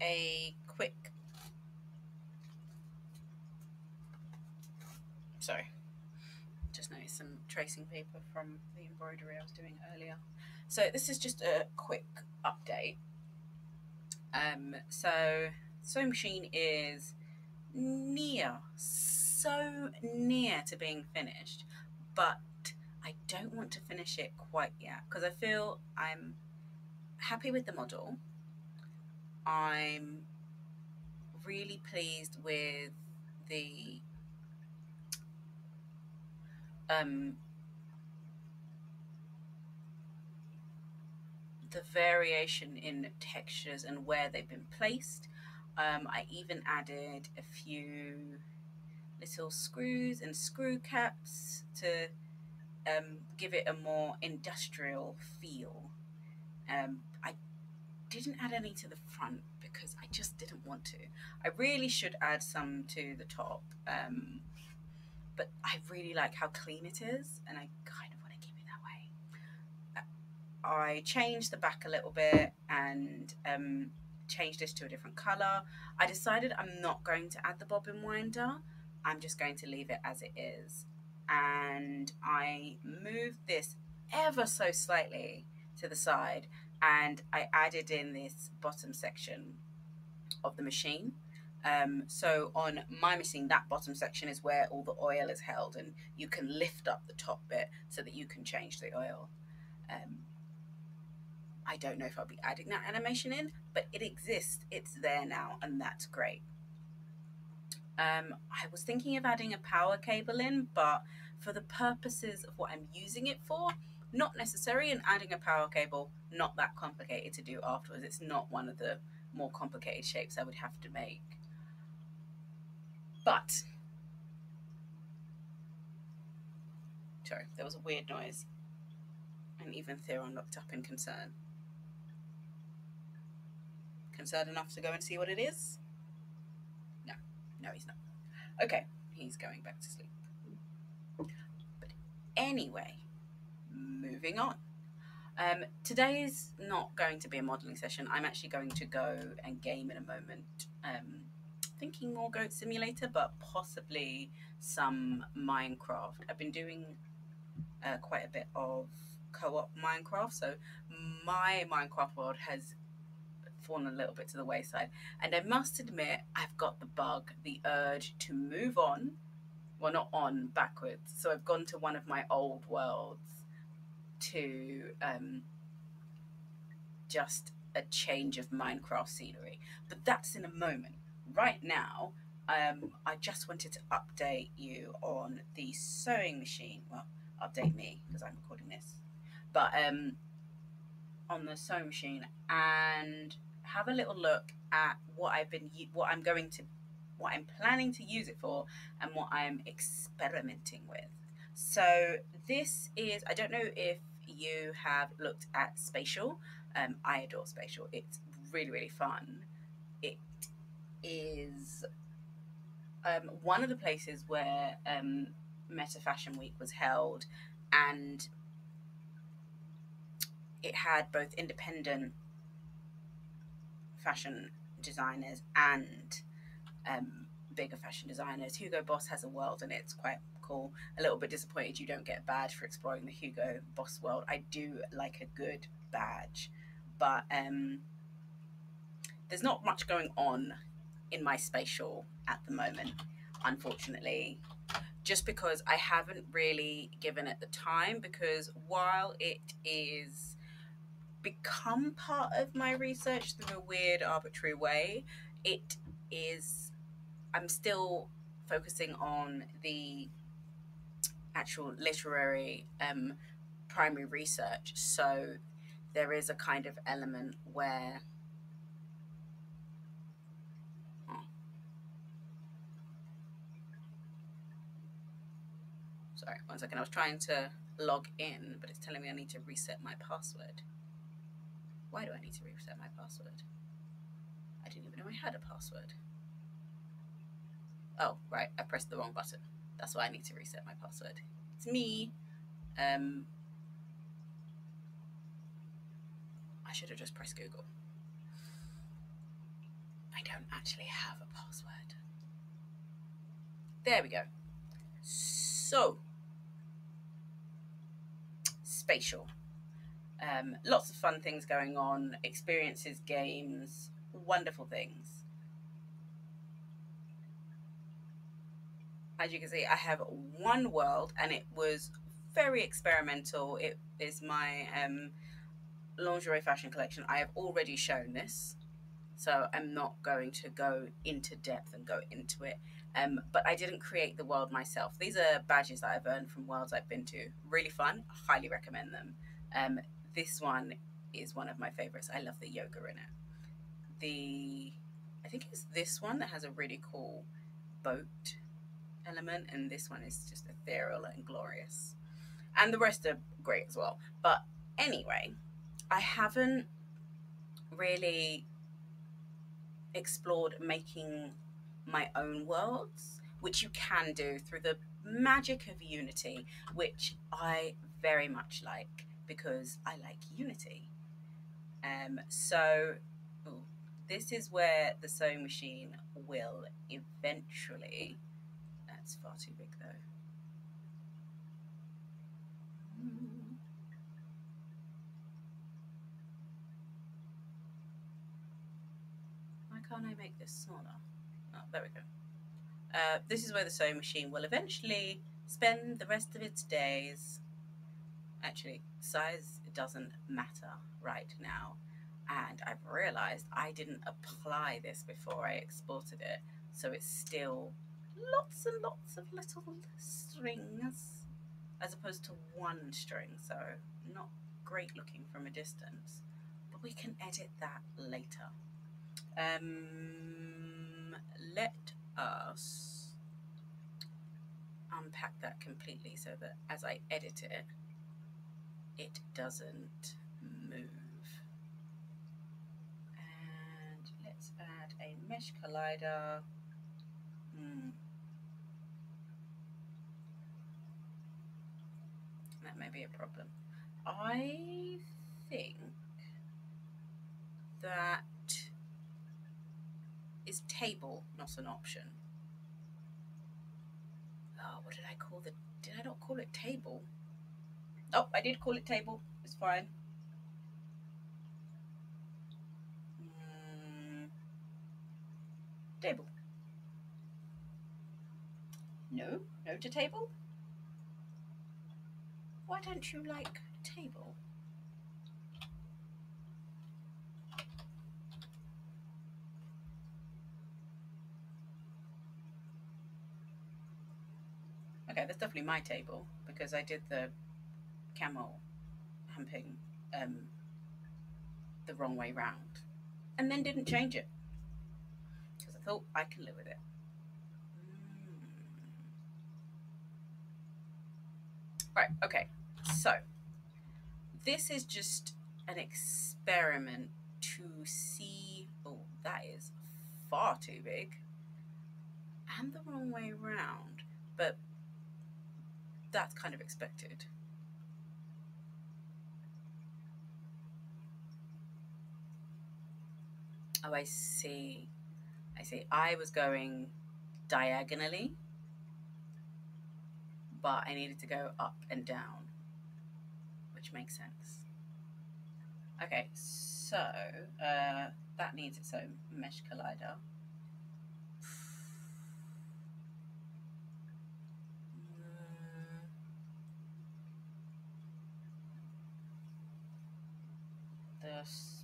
a quick, sorry, just noticed some tracing paper from the embroidery I was doing earlier. So this is just a quick update. So sewing machine is so near to being finished, but I don't want to finish it quite yet because I feel I'm happy with the model. I'm really pleased with the variation in textures and where they've been placed. I even added a few little screws and screw caps to give it a more industrial feel. I didn't add any to the front because I just didn't want to. I really should add some to the top, but I really like how clean it is, and I kind of want to keep it that way. I changed the back a little bit and changed this to a different colour. I decided I'm not going to add the bobbin winder. I'm just going to leave it as it is. And I moved this ever so slightly to the side, and I added in this bottom section of the machine. So on my machine, that bottom section is where all the oil is held, and you can lift up the top bit so that you can change the oil. I don't know if I'll be adding that animation in, but it exists. It's there now, and that's great. I was thinking of adding a power cable in, but for the purposes of what I'm using it for, not necessary, and adding a power cable, not that complicated to do afterwards. It's not one of the more complicated shapes I would have to make. But, sorry, there was a weird noise, and even Theron looked up in concern. Concerned enough to go and see what it is? No, he's not. Okay, he's going back to sleep. But anyway, moving on. Today is not going to be a modelling session. I'm actually going to go and game in a moment. Thinking more Goat Simulator, but possibly some Minecraft. I've been doing quite a bit of co-op Minecraft, so my Minecraft world has fallen a little bit to the wayside. And I must admit, I've got the bug, the urge to move on. Well, not on, backwards. So I've gone to one of my old worlds to just a change of Minecraft scenery. But that's in a moment. Right now, I just wanted to update you on the sewing machine. Well, update me because I'm recording this. But on the sewing machine and have a little look at what I'm planning to use it for and what I'm experimenting with. So this is, I don't know if you have looked at Spatial. I adore Spatial. It's really, really fun. It is one of the places where Meta Fashion Week was held, and it had both independent fashion designers and bigger fashion designers. Hugo Boss has a world, and it's quite cool. A little bit disappointed you don't get a badge for exploring the Hugo Boss world. I do like a good badge, but there's not much going on in my Spatial at the moment, unfortunately, just because I haven't really given it the time, because while it is become part of my research through a weird arbitrary way, it is, I'm still focusing on the actual literary primary research. So there is a kind of element where sorry, one second, I was trying to log in, but it's telling me I need to reset my password. Why do I need to reset my password? I didn't even know I had a password. Oh, right, I pressed the wrong button. That's why I need to reset my password. It's me. I should have just pressed Google. don't actually have a password. There we go. So, spatial. Lots of fun things going on, experiences, games, wonderful things. As you can see, I have one world, and it was very experimental. It is my lingerie fashion collection. I have already shown this, so I'm not going to go into depth and go into it. But I didn't create the world myself. These are badges that I've earned from worlds I've been to. Really fun. Highly recommend them. This one is one of my favorites. I love the yoga in it. I think it's this one that has a really cool boat element, and this one is just ethereal and glorious. And the rest are great as well. But anyway, I haven't really explored making my own worlds, which you can do through the magic of Unity, which I very much like because I like Unity. So this is where the sewing machine will eventually. That's far too big though. Why can't I make this smaller? Oh, there we go. This is where the sewing machine will eventually spend the rest of its days. Actually, size doesn't matter right now. And I've realized I didn't apply this before I exported it. So it's still lots and lots of little strings as opposed to one string. So not great looking from a distance, but we can edit that later. Let us unpack that completely so that as I edit it, it doesn't move. And let's add a mesh collider. That may be a problem. I think that is table, not an option. Oh, what did I call the... Did I not call it table? Oh, I did call it table. It's fine. Table. No? No to table? Why don't you like table? Okay, that's definitely my table because I did the camel humping the wrong way round and then didn't change it because I thought I can live with it. Right, okay, so this is just an experiment to see. Oh, that is far too big and the wrong way round, but that's kind of expected. Oh, I see. I see. I was going diagonally, but I needed to go up and down, which makes sense. Okay, so that needs its own mesh collider.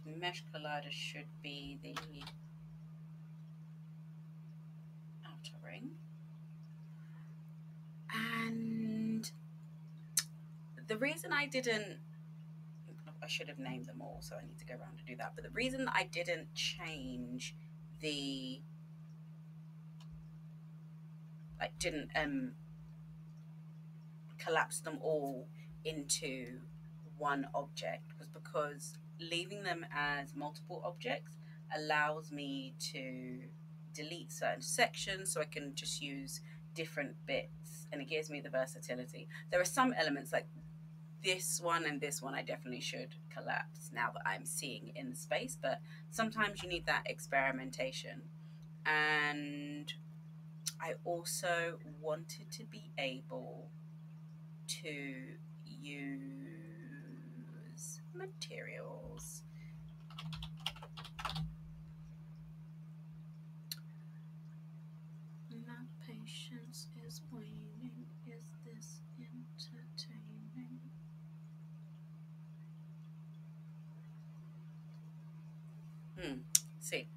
The mesh collider should be the outer ring. And the reason I didn't, I should have named them all, so I need to go around and do that. But the reason I didn't change the, like, didn't collapse them all into one object was because leaving them as multiple objects allows me to delete certain sections so I can just use different bits, and it gives me the versatility. There are some elements like this one and this one I definitely should collapse now that I'm seeing in the space, but sometimes you need that experimentation. And I also wanted to be able to use materials. My patience is waning. Is this entertaining? See,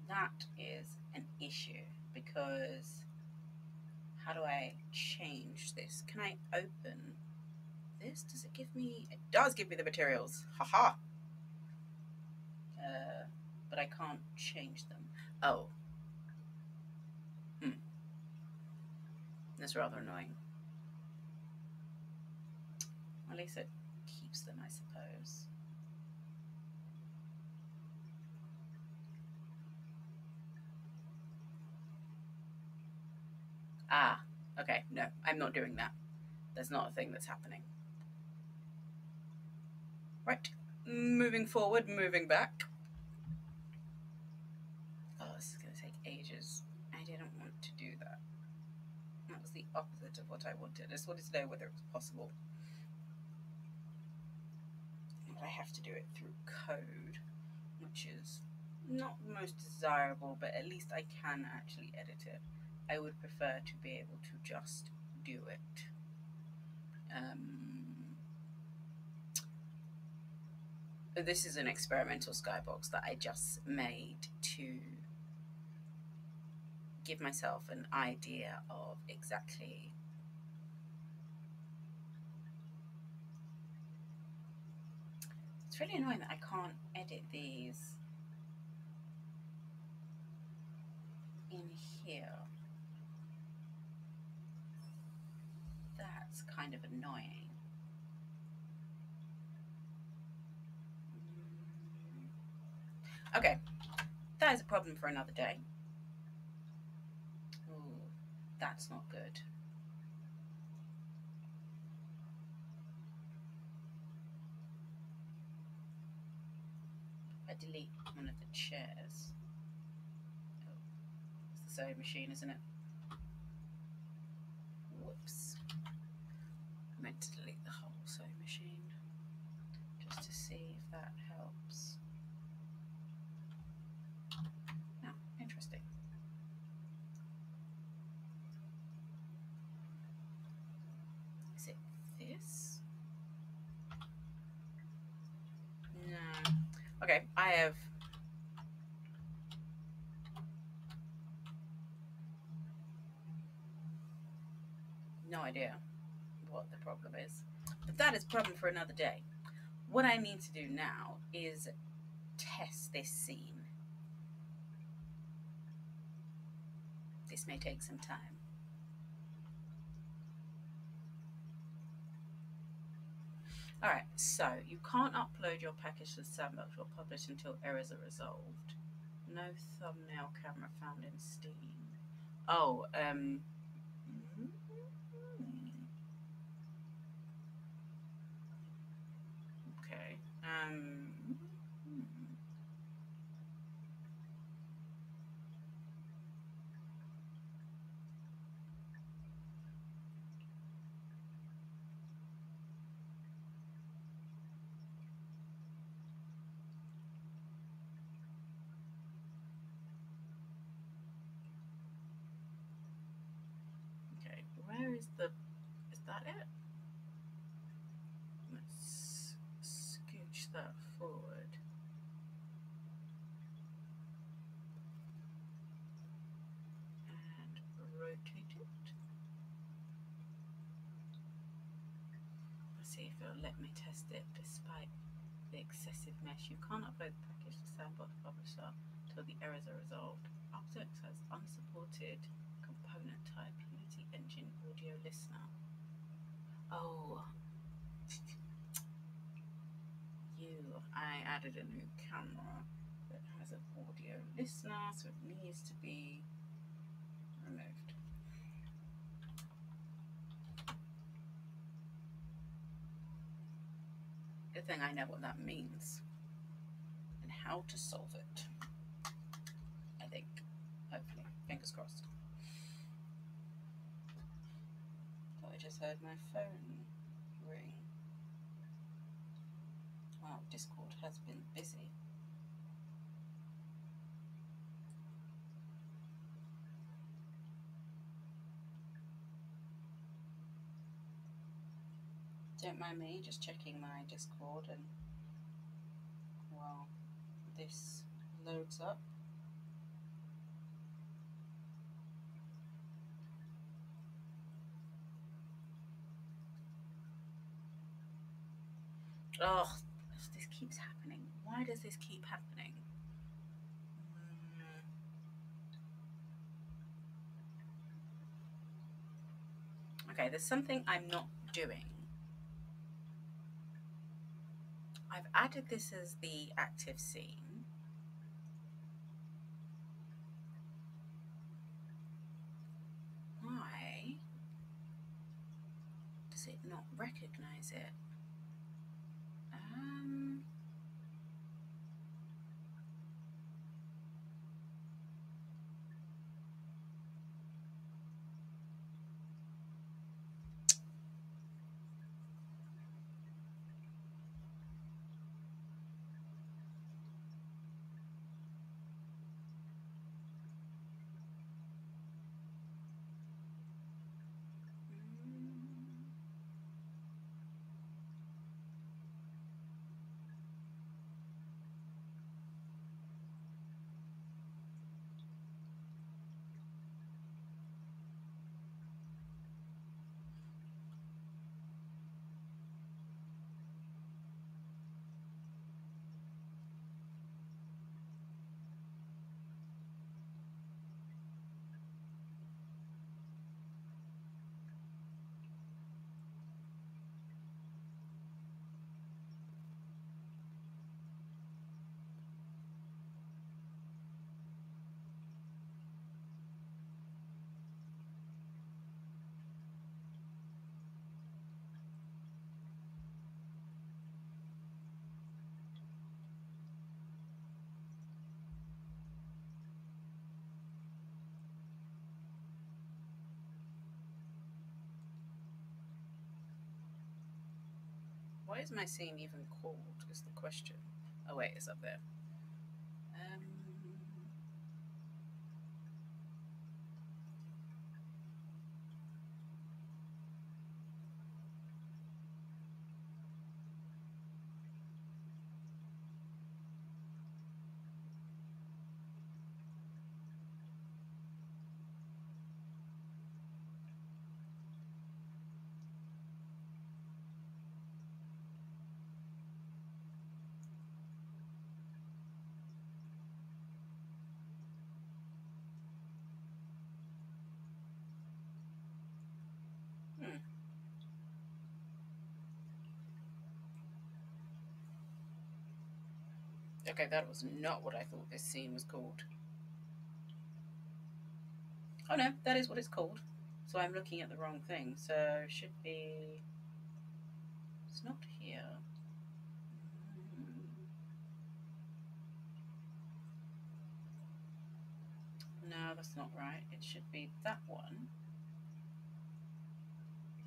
that is an issue because how do I change this? Can I open this? Does it give me? It does give me the materials. Haha. But I can't change them. Oh. That's rather annoying. At least it keeps them, I suppose. Ah, okay. No, I'm not doing that. There's not a thing that's happening. Right. Moving forward, moving back. Oh, this is going to take ages. I didn't want to do that. That was the opposite of what I wanted. I just wanted to know whether it was possible. But I have to do it through code, which is not the most desirable, but at least I can actually edit it. I would prefer to be able to just do it. This is an experimental skybox that I just made to give myself an idea of exactly. It's really annoying that I can't edit these in here. That's kind of annoying. Okay, that is a problem for another day. Ooh, that's not good. I delete one of the chairs. Oh, it's the sewing machine, isn't it? Whoops. I meant to delete the whole sewing machine just to see if that helps. No, interesting. Is it this? No. Okay, I have no idea what the problem is. But that is a problem for another day. What I need to do now is test this scene. This may take some time. Alright, so you can't upload your package to the sandbox or publish until errors are resolved. No thumbnail camera found in Steam. Oh, okay. Okay, where is the... Is that it? Let's scooch that forward. And rotate it. Let's see if it'll let me test it despite the excessive mesh. You can't upload the package to Sandbox Publisher until the errors are resolved. Update says unsupported component type Unity Engine Audio Listener. Oh, I added a new camera that has an audio listener, so it needs to be removed. Good thing I know what that means and how to solve it. I think. Hopefully. Fingers crossed. Thought I just heard my phone ring. Wow, Discord has been busy. Don't mind me just checking my Discord and while this loads up. Oh, this keeps happening. Why does this keep happening? Okay, there's something I'm not doing. I've added this as the active scene. Why does it not recognize it? Why is my scene even called is the question. Oh wait, it's up there. Okay, that was not what I thought this scene was called. Oh no, that is what it's called. So I'm looking at the wrong thing. So it should be. It's not here. No, that's not right. It should be that one.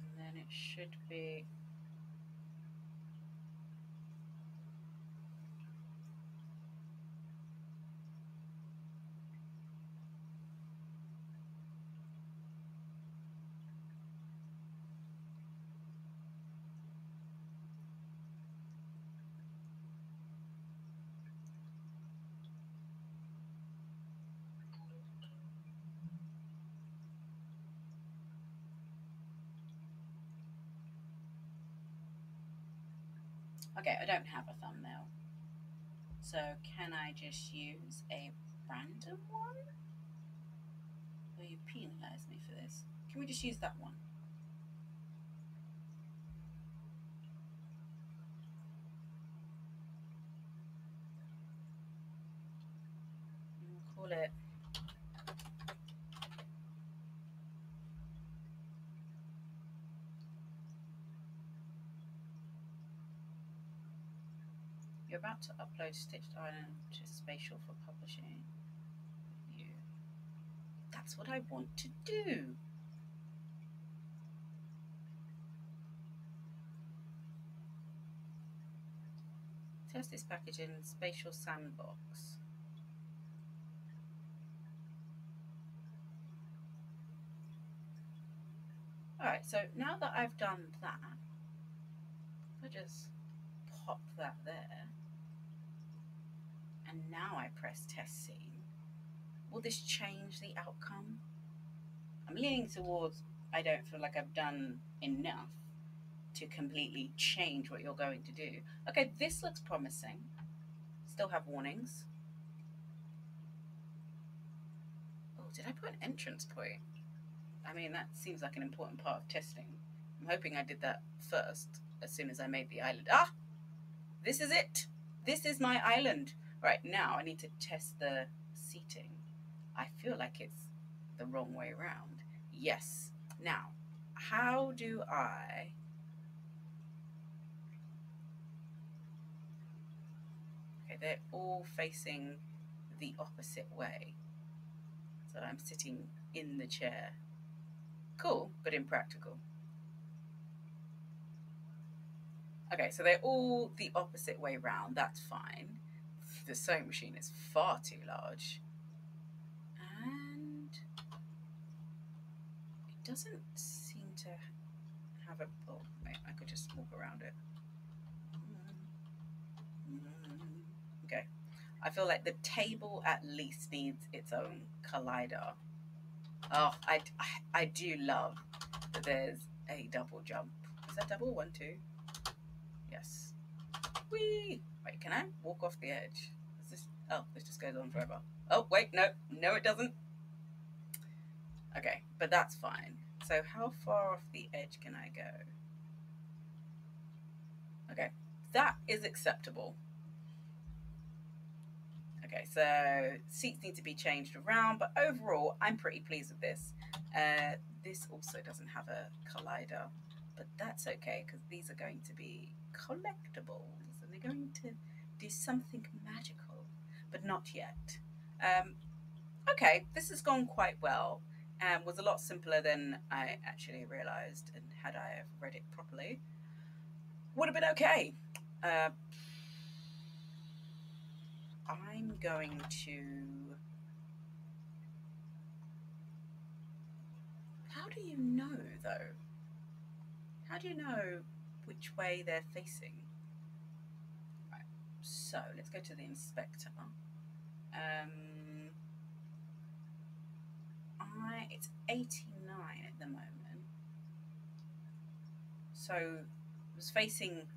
And then it should be. Okay, I don't have a thumbnail. So can I just use a random one? Will you penalise me for this? Can we just use that one? We'll call it You're about to upload Stitched Island to Spatial for publishing. That's what I want to do. Test this package in Spatial Sandbox. Alright, so now that I've done that, I just pop that there, and now I press test scene. Will this change the outcome? I'm leaning towards I don't feel like I've done enough to completely change what you're going to do. Okay, this looks promising. Still have warnings. Oh, did I put an entrance point? I mean, that seems like an important part of testing. I'm hoping I did that first, as soon as I made the island. Ah! This is it! This is my island! Right, now I need to test the seating. I feel like it's the wrong way around. Yes. Now, how do I... Okay, they're all facing the opposite way. So I'm sitting in the chair. Cool, but impractical. Okay, so they're all the opposite way round. That's fine. The sewing machine is far too large. And it doesn't seem to have a... Oh, wait, I could just walk around it. Okay. I feel like the table at least needs its own collider. Oh, I do love that there's a double jump. Is that double? 1, 2? Yes. Whee! Wait, can I walk off the edge? Is this... Oh, this just goes on forever. Oh, wait, no. No, it doesn't. Okay, but that's fine. So how far off the edge can I go? Okay, that is acceptable. Okay, so seats need to be changed around, but overall, I'm pretty pleased with this. This also doesn't have a collider, but that's okay because these are going to be collectibles and they're going to do something magical, but not yet. Okay, this has gone quite well and was a lot simpler than I actually realised, and had I have read it properly, would have been okay. I'm going to... How do you know, though? How do you know which way they're facing? Right, so let's go to the inspector. It's 89 at the moment. So it was facing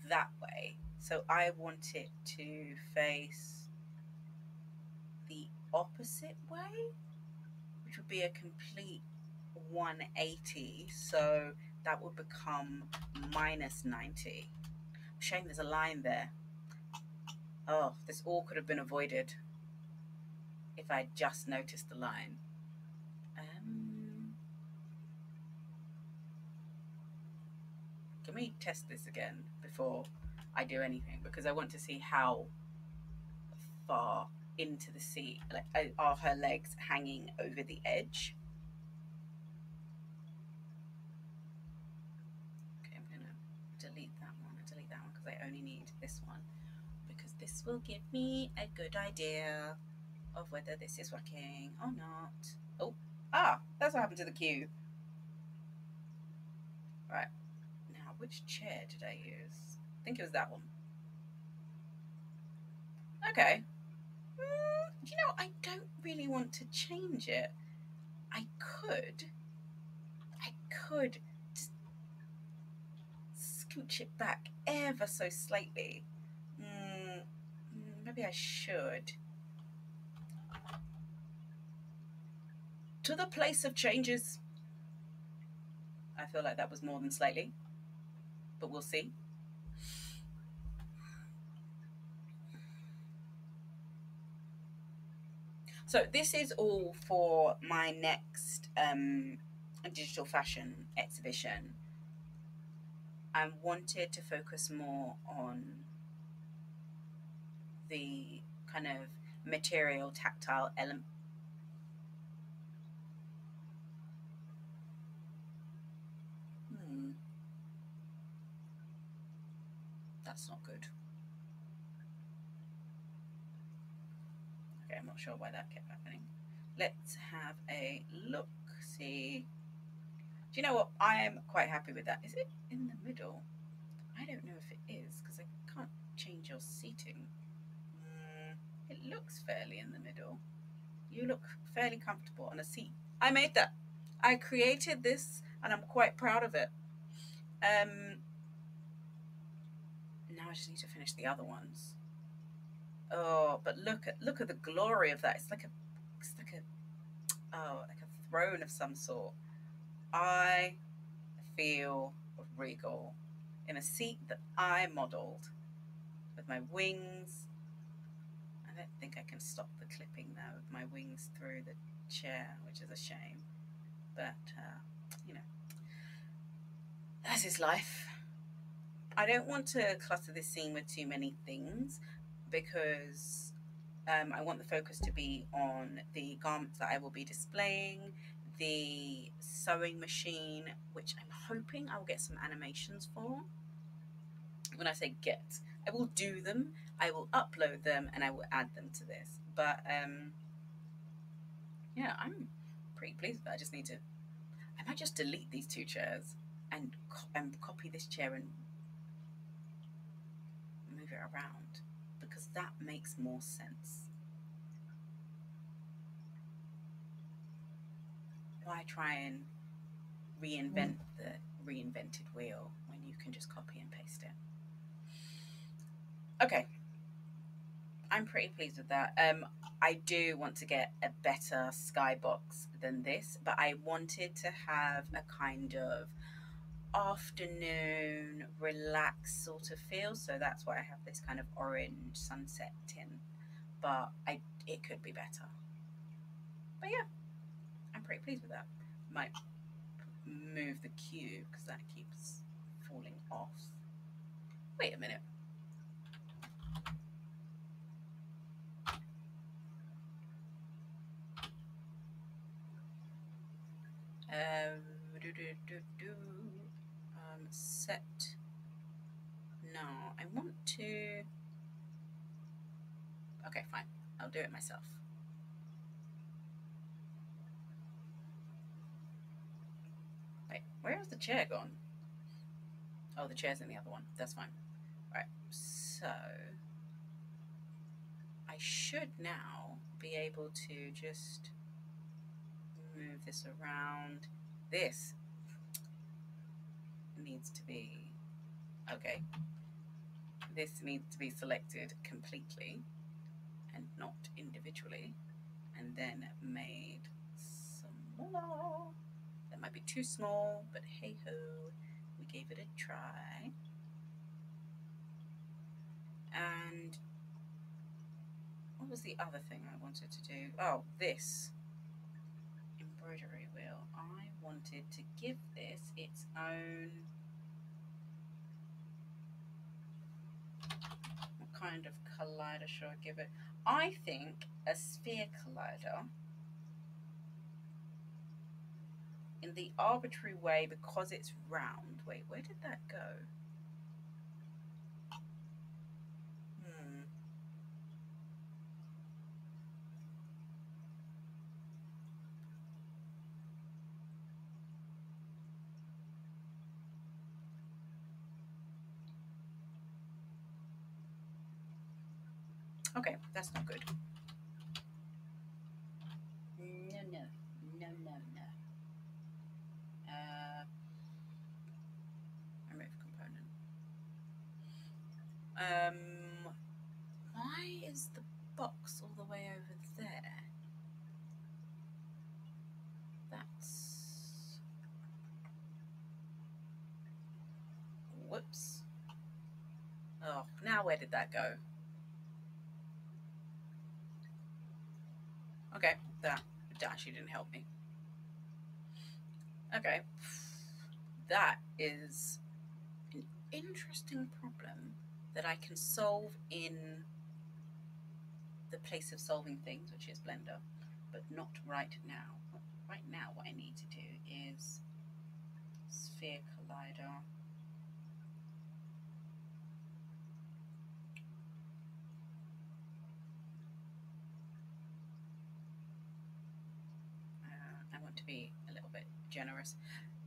that way. So I want it to face the opposite way, which would be a complete 180. So that would become minus 90. Shame there's a line there. Oh, this all could have been avoided if I just noticed the line. Can we test this again before I do anything? Because I want to see how far into the seat, like, are her legs hanging over the edge? Okay, I'm gonna delete that one because I only need this one, because this will give me a good idea of whether this is working or not. Oh, that's what happened to the queue. Right, now which chair did I use? I think it was that one. Okay. You know, I don't really want to change it. I could just scooch it back ever so slightly. Maybe I should. To the place of changes. I feel like that was more than slightly, but we'll see. So this is all for my next digital fashion exhibition. I wanted to focus more on the kind of material, tactile element. Hmm, that's not good. Okay, I'm not sure why that kept happening. Let's have a look. See. Do you know what? I am quite happy with that. Is it in the middle? I don't know if it is because I can't change your seating. It looks fairly in the middle. You look fairly comfortable on a seat. I made that. I created this and I'm quite proud of it. Um, Now I just need to finish the other ones. Oh, but look at the glory of that. It's like a throne of some sort. I feel regal in a seat that I modelled with my wings. I don't think I can stop the clipping now with my wings through the chair, which is a shame. But you know, that is life. I don't want to clutter this scene with too many things because I want the focus to be on the garments that I will be displaying, the sewing machine, which I'm hoping I will get some animations for. When I say get, I will do them, I will upload them, and I will add them to this. But yeah, I'm pretty pleased with that. I just need to. I might just delete these two chairs and copy this chair and move it around because that makes more sense. Why try and reinvent the reinvented wheel when you can just copy and paste it? Okay, I'm pretty pleased with that. I do want to get a better skybox than this, but I wanted to have a kind of afternoon relaxed sort of feel, so that's why I have this kind of orange sunset tint. But it could be better. But yeah, I'm pretty pleased with that. Might move the cube because that keeps falling off. Wait a minute. Do, do, do, do. Set. No, I want to. Okay, fine. I'll do it myself. Wait, where has the chair gone? Oh, the chair's in the other one. That's fine. Right, so I should now be able to just move this around. This needs to be. Okay, this needs to be selected completely and not individually, and then made smaller. That might be too small, but hey ho, we gave it a try. And what was the other thing I wanted to do? Oh, this embroidery wheel. I wanted to give this its own. What kind of collider should I give it? I think a sphere collider in the arbitrary way because it's round. Wait, where did that go? Hmm. Okay, that's not good. No, no, no, no, no. Remove component. Why is the box all the way over there? That's. Whoops. Oh, now where did that go? Okay, that actually didn't help me. Okay, that is an interesting problem that I can solve in the place of solving things, which is Blender, but not right now. Right now, what I need to do is Sphere Collider. I want to be a little bit generous.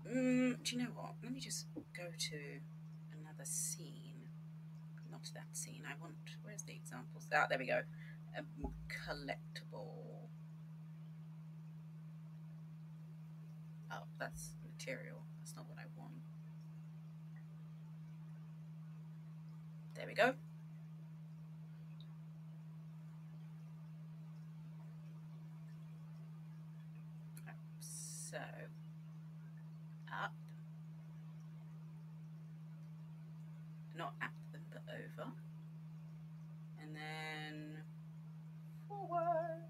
Do you know what? Let me just go to another scene. Not that scene. I want. Where's the examples? Ah, there we go. A collectible. Oh, that's material. That's not what I want. There we go. So up, not at them, but over, and then forward.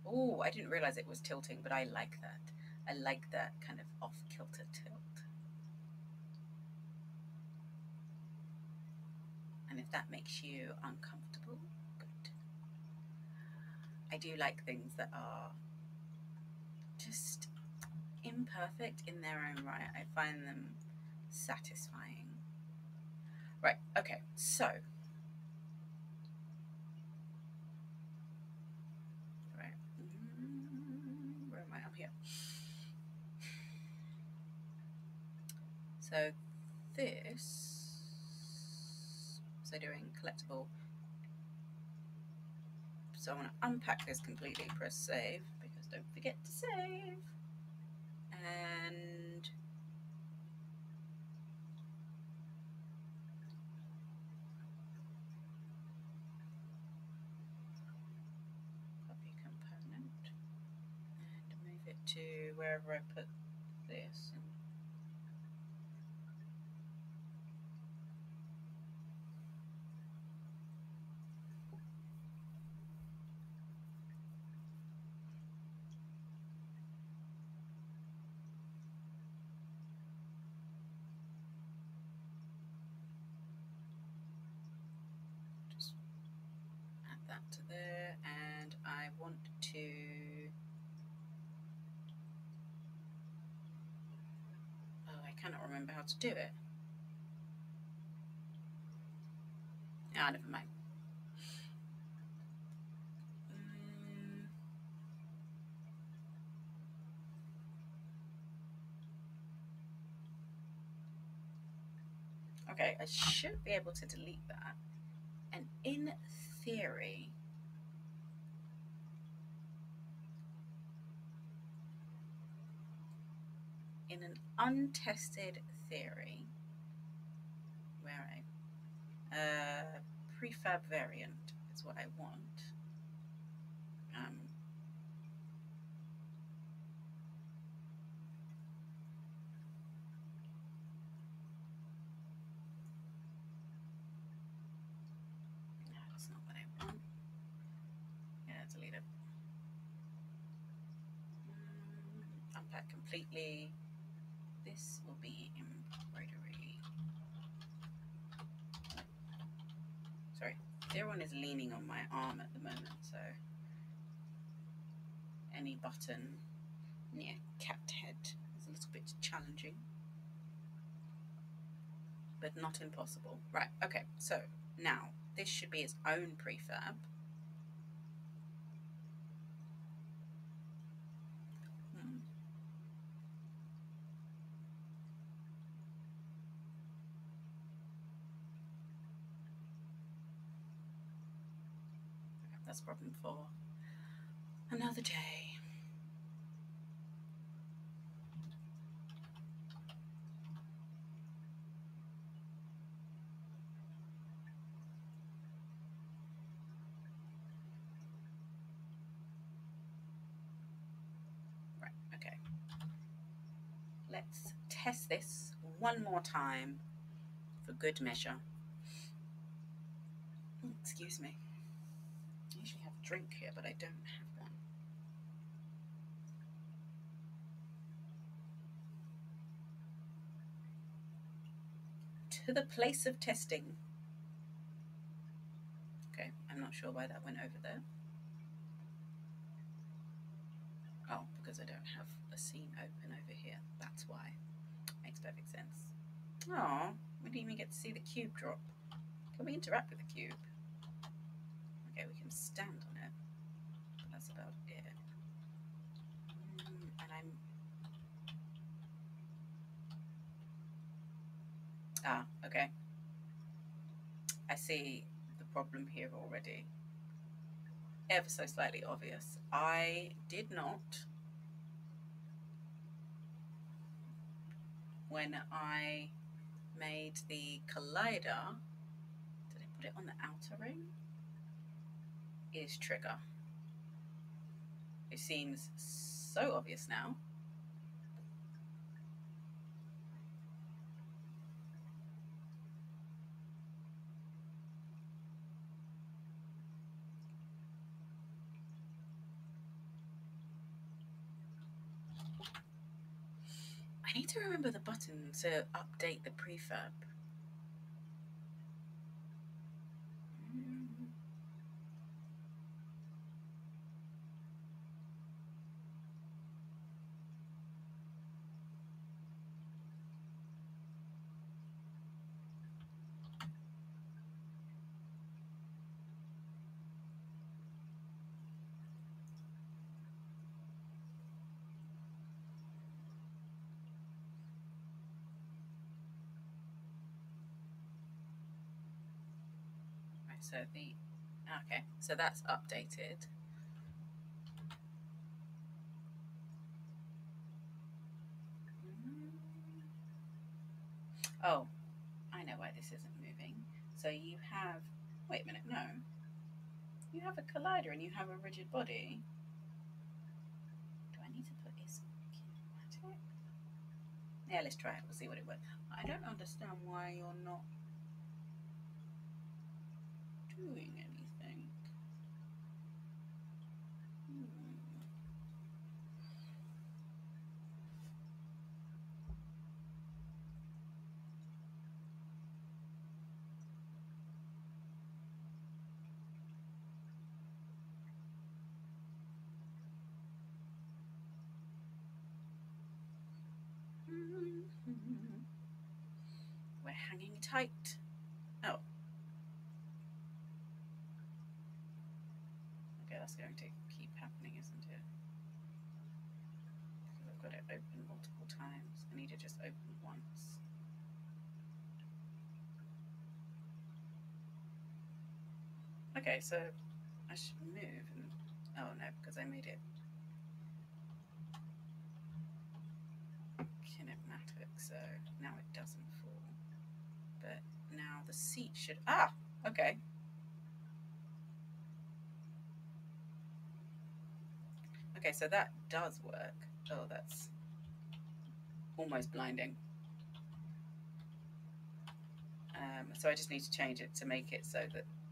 Oh, I didn't realize it was tilting, but I like that. I like that kind of off-kilter tilt. And if that makes you uncomfortable, good. I do like things that are just imperfect in their own right. I find them satisfying. Right, okay, so right, where am I? I'm here. So this, so doing collectible. So I want to unpack this completely, press save, because don't forget to save. And copy component and move it to wherever I put this. Just add that to there, and I want to I cannot remember how to do it. Ah, never mind. Okay, I should be able to delete that. And in theory, in an untested theory, where prefab variant is what I want. No, that's not what I want. Yeah, delete it. Unpack completely. This will be embroidery. Sorry, everyone is leaning on my arm at the moment, so any button near cat head is a little bit challenging, but not impossible. Right, okay, so now this should be its own prefab. That's a problem for another day. Right, okay. Let's test this one more time for good measure. Excuse me. I usually have a drink here, but I don't have one. To the place of testing. Okay, I'm not sure why that went over there. Oh, because I don't have a scene open over here. That's why. Makes perfect sense. Oh, we didn't even get to see the cube drop. Can we interact with the cube? Okay, we can stand on it, but that's about it. And okay. I see the problem here already. Ever so slightly obvious. I did not, when I made the collider, did I put it on the outer ring? Is trigger. It seems so obvious now. I need to remember the button to update the prefab. Right, so okay, so that's updated. Oh, I know why this isn't moving. So you have, wait a minute, no. You have a collider and you have a rigid body. Do I need to put is kinematic? Yeah, let's try it. We'll see what it works. I don't understand why you're not doing anything. We're hanging tight. Oh. Okay, that's going to keep happening, isn't it? Because I've got it open multiple times. I need to just open once. Okay, so I should move and, oh no, because I made it kinematic, so now it doesn't fall. But now the seat should, okay. Okay, so that does work. Oh, that's almost blinding. So I just need to change it to make it so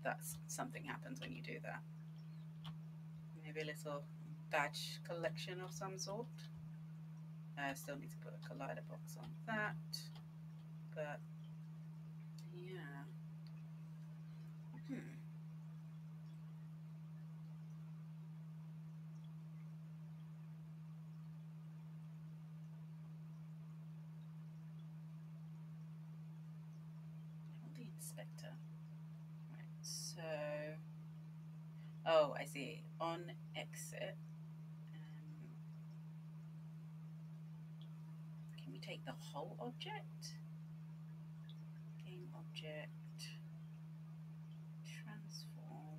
that something happens when you do that. Maybe a little badge collection of some sort. I still need to put a collider box on that, but yeah. The inspector. Right, so, oh, I see. On exit, can we take the whole object? Game object, transform.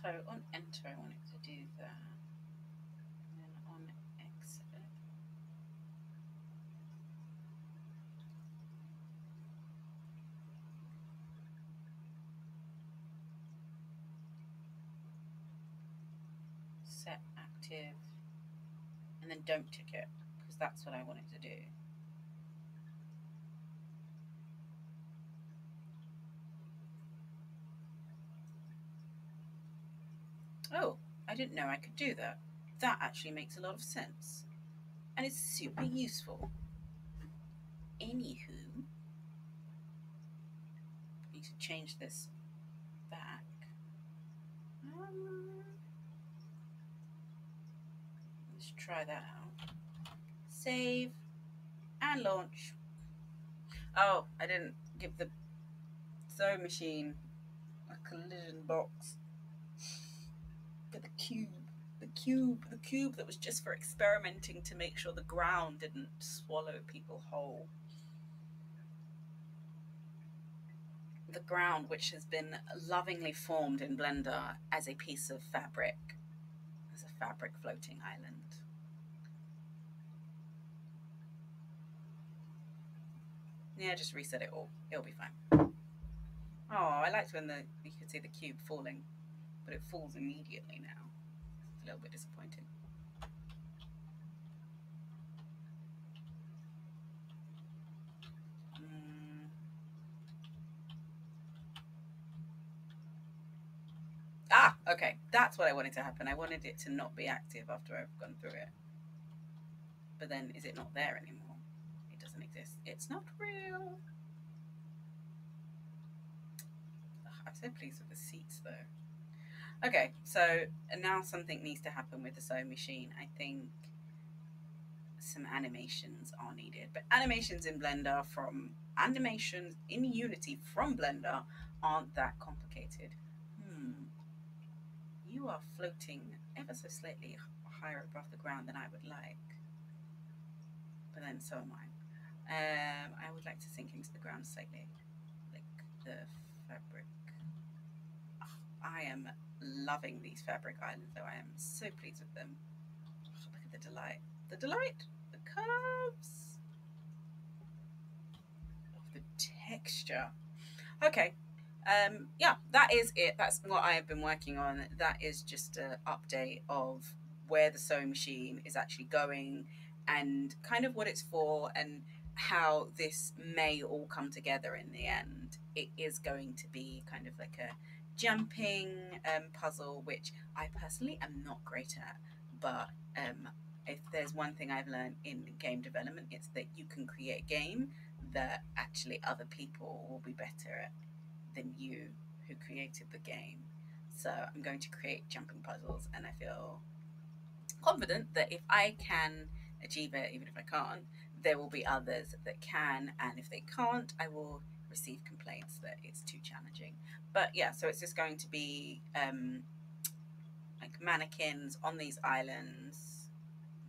So on enter, I want it to do that. And then on exit, set active, and then don't tick it, because that's what I want it to do. Oh, I didn't know I could do that. That actually makes a lot of sense. And it's super useful. Anywho, I need to change this back. Let's try that out. Save and launch. Oh, I didn't give the sewing machine a collision box. But the cube that was just for experimenting to make sure the ground didn't swallow people whole. The ground, which has been lovingly formed in Blender as a piece of fabric, as a fabric floating island. Yeah, just reset it all. It'll be fine. Oh, I liked when you could see the cube falling, but it falls immediately now. It's a little bit disappointing. Ah, okay. That's what I wanted to happen. I wanted it to not be active after I've gone through it. But then, is it not there anymore? It doesn't exist. It's not real. Ugh, I'm so pleased with the seats, though. Okay, so now something needs to happen with the sewing machine. I think some animations are needed. But animations in Blender animations in Unity from Blender aren't that complicated. You are floating ever so slightly higher above the ground than I would like. But then so am I. I would like to sink into the ground slightly, like the fabric. Oh, I am loving these fabric islands, though. I am so pleased with them. Oh, look at the delight. The delight! The curves! Oh, the texture. Okay. Yeah, that is it. That's what I have been working on. That is just an update of where the sewing machine is actually going and kind of what it's for and how this may all come together in the end. It is going to be kind of like a jumping puzzle, which I personally am not great at, but if there's one thing I've learned in game development, it's that you can create a game that actually other people will be better at than you who created the game. So I'm going to create jumping puzzles, and I feel confident that if I can achieve it, even if I can't, there will be others that can, and if they can't, I will receive complaints that it's too challenging. But yeah, so it's just going to be like mannequins on these islands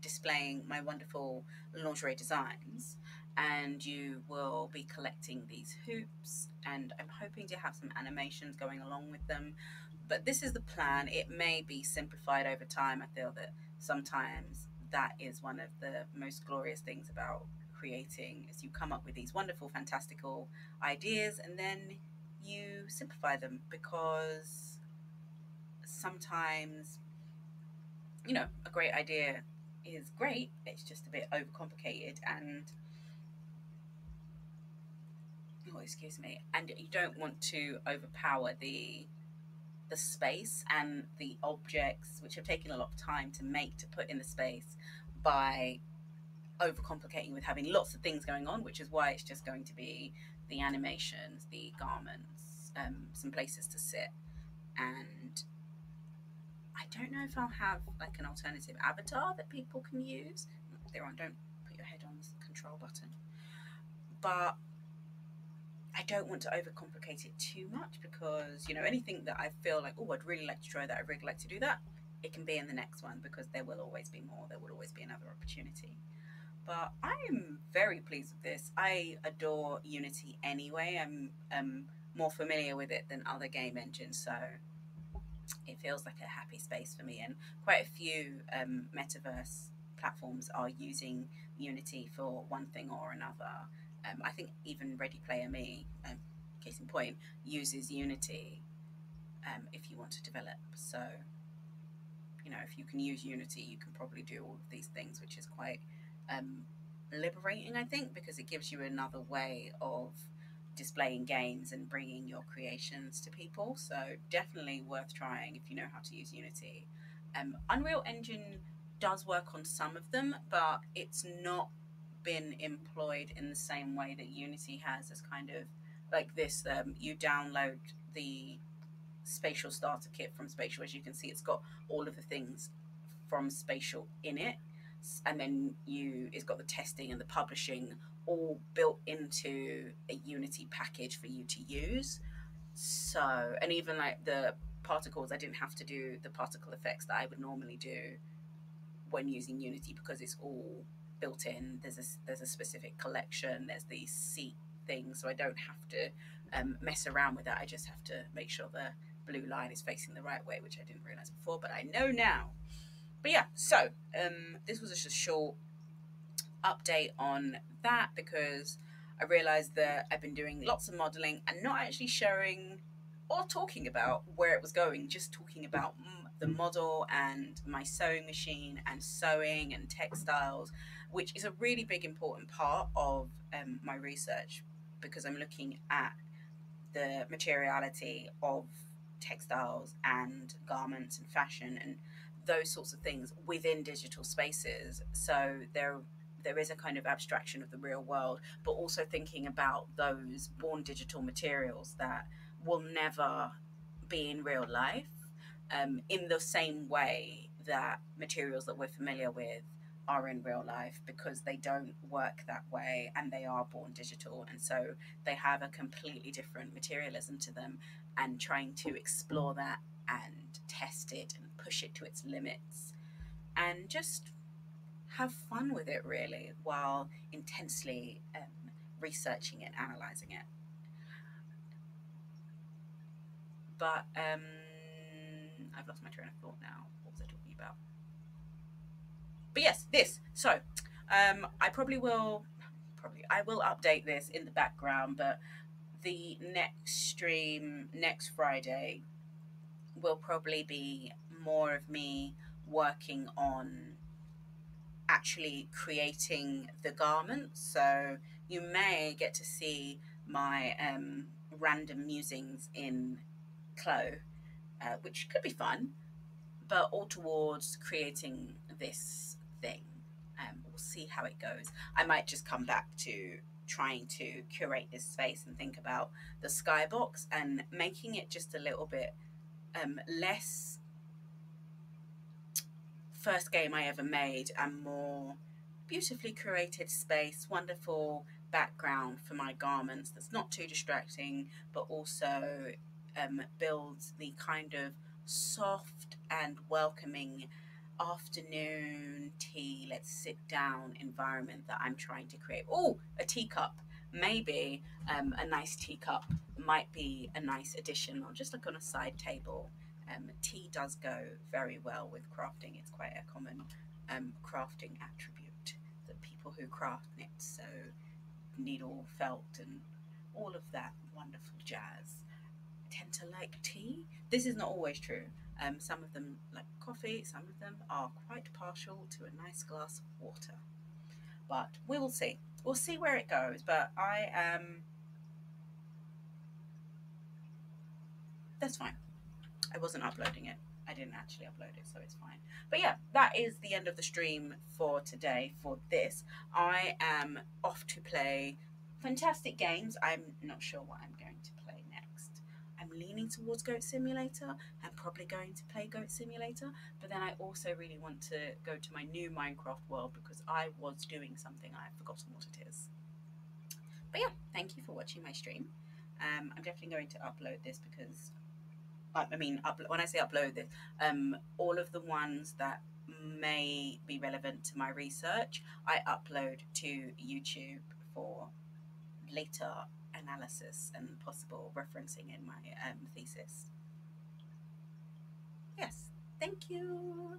displaying my wonderful lingerie designs, and you will be collecting these hoops, and I'm hoping to have some animations going along with them. But this is the plan. It may be simplified over time. I feel that sometimes that is one of the most glorious things about creating, is you come up with these wonderful fantastical ideas and then you simplify them, because sometimes, you know, a great idea is great, it's just a bit overcomplicated, and oh, excuse me, and you don't want to overpower the space and the objects which have taken a lot of time to make, to put in the space, by overcomplicating with having lots of things going on, which is why it's just going to be the animations, the garments, some places to sit, and I don't know if I'll have like an alternative avatar that people can use. There on, don't put your head on the control button. But I don't want to overcomplicate it too much, because, you know, anything that I feel like, oh, I'd really like to try that, I'd really like to do that, it can be in the next one, because there will always be more, there will always be another opportunity. But I am very pleased with this. I adore Unity anyway. I'm more familiar with it than other game engines, so it feels like a happy space for me. And quite a few metaverse platforms are using Unity for one thing or another. I think even Ready Player Me, case in point, uses Unity if you want to develop. So, you know, if you can use Unity, you can probably do all of these things, which is quite um, liberating, I think, because it gives you another way of displaying games and bringing your creations to people. So definitely worth trying if you know how to use Unity. Unreal Engine does work on some of them, but it's not been employed in the same way that Unity has, as kind of like this. You download the Spatial starter kit from Spatial. As you can see, it's got all of the things from Spatial in it, and then it's got the testing and the publishing all built into a Unity package for you to use. So, and even like the particles, I didn't have to do the particle effects that I would normally do when using Unity, because it's all built in. There's a specific collection. There's these seat things, so I don't have to mess around with that. I just have to make sure the blue line is facing the right way, which I didn't realize before, but I know now. But yeah, so this was just a short update on that, because I realized that I've been doing lots of modeling and not actually showing or talking about where it was going, just talking about the model and my sewing machine and sewing and textiles, which is a really big important part of my research, because I'm looking at the materiality of textiles and garments and fashion and those sorts of things within digital spaces. So there is a kind of abstraction of the real world, but also thinking about those born digital materials that will never be in real life, in the same way that materials that we're familiar with are in real life, because they don't work that way and they are born digital, and so they have a completely different materialism to them, and trying to explore that and test it and push it to its limits and just have fun with it, really, while intensely researching it, analyzing it. But I've lost my train of thought now. What was I talking about? But yes, this. So I probably will. I will update this in the background, but the next stream next Friday will probably be more of me working on actually creating the garments. So you may get to see my random musings in Clo, which could be fun, but all towards creating this thing. We'll see how it goes. I might just come back to trying to curate this space and think about the skybox and making it just a little bit less first game I ever made and more beautifully curated space, wonderful background for my garments that's not too distracting, but also builds the kind of soft and welcoming afternoon tea, let's sit down environment that I'm trying to create. Oh, a teacup. Maybe a nice teacup might be a nice addition, or just like on a side table. Tea does go very well with crafting. It's quite a common crafting attribute that people who craft knit, so needle, felt, and all of that wonderful jazz tend to like tea. This is not always true. Some of them like coffee, some of them are quite partial to a nice glass of water. But we will see. We'll see where it goes. But I am. That's fine. I wasn't uploading it. I didn't actually upload it, so it's fine. But yeah, that is the end of the stream for today for this. I am off to play fantastic games. I'm not sure what I'm going to play next. I'm leaning towards Goat Simulator. I'm probably going to play Goat Simulator, but then I also really want to go to my new Minecraft world, because I was doing something and I've forgotten what it is. But yeah, thank you for watching my stream. I'm definitely going to upload this, because when I say upload this, all of the ones that may be relevant to my research, I upload to YouTube for later analysis and possible referencing in my thesis. Thank you.